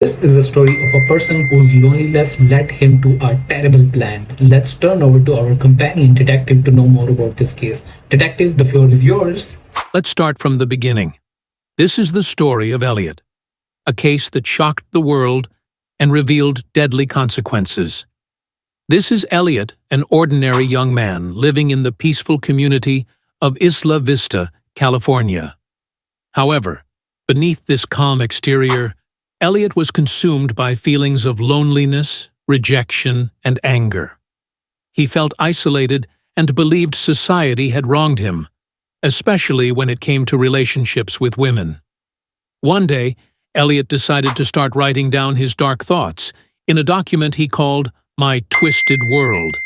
This is a story of a person whose loneliness led him to a terrible plan. Let's turn over to our companion detective to know more about this case. Detective, the floor is yours. Let's start from the beginning. This is the story of Elliot, a case that shocked the world and revealed deadly consequences. This is Elliot, an ordinary young man living in the peaceful community of Isla Vista, California. However, beneath this calm exterior, Elliot was consumed by feelings of loneliness, rejection, and anger. He felt isolated and believed society had wronged him, especially when it came to relationships with women. One day, Elliot decided to start writing down his dark thoughts in a document he called My Twisted World.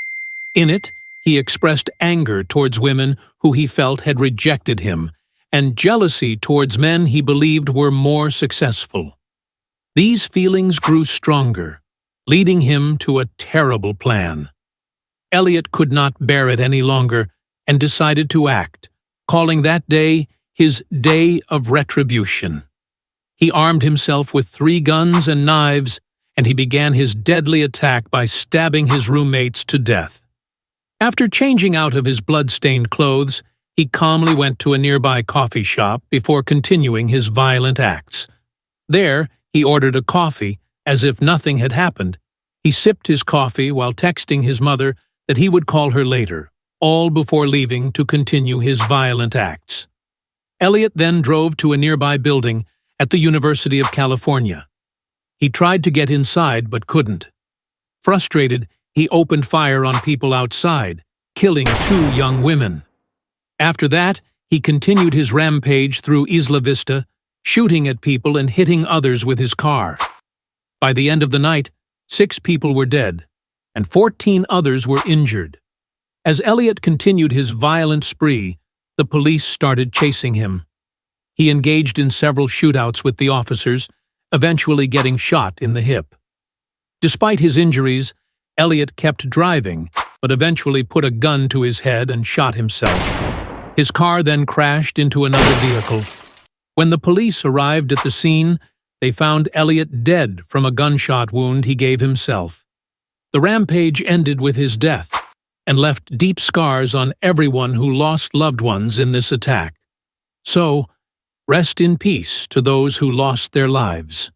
In it, he expressed anger towards women who he felt had rejected him, and jealousy towards men he believed were more successful. These feelings grew stronger, leading him to a terrible plan. Elliot could not bear it any longer and decided to act, calling that day his day of retribution. He armed himself with 3 guns and knives, and he began his deadly attack by stabbing his roommates to death. After changing out of his blood-stained clothes, he calmly went to a nearby coffee shop before continuing his violent acts. There, he ordered a coffee, as if nothing had happened. He sipped his coffee while texting his mother that he would call her later, all before leaving to continue his violent acts. Elliot then drove to a nearby building at the University of California. He tried to get inside but couldn't. Frustrated, he opened fire on people outside, killing 2 young women. After that, he continued his rampage through Isla Vista, shooting at people and hitting others with his car. By the end of the night, 6 people were dead, and 14 others were injured. As Elliot continued his violent spree, the police started chasing him. He engaged in several shootouts with the officers, eventually getting shot in the hip. Despite his injuries, Elliot kept driving, but eventually put a gun to his head and shot himself. His car then crashed into another vehicle. When the police arrived at the scene, they found Elliot dead from a gunshot wound he gave himself. The rampage ended with his death and left deep scars on everyone who lost loved ones in this attack. So, rest in peace to those who lost their lives.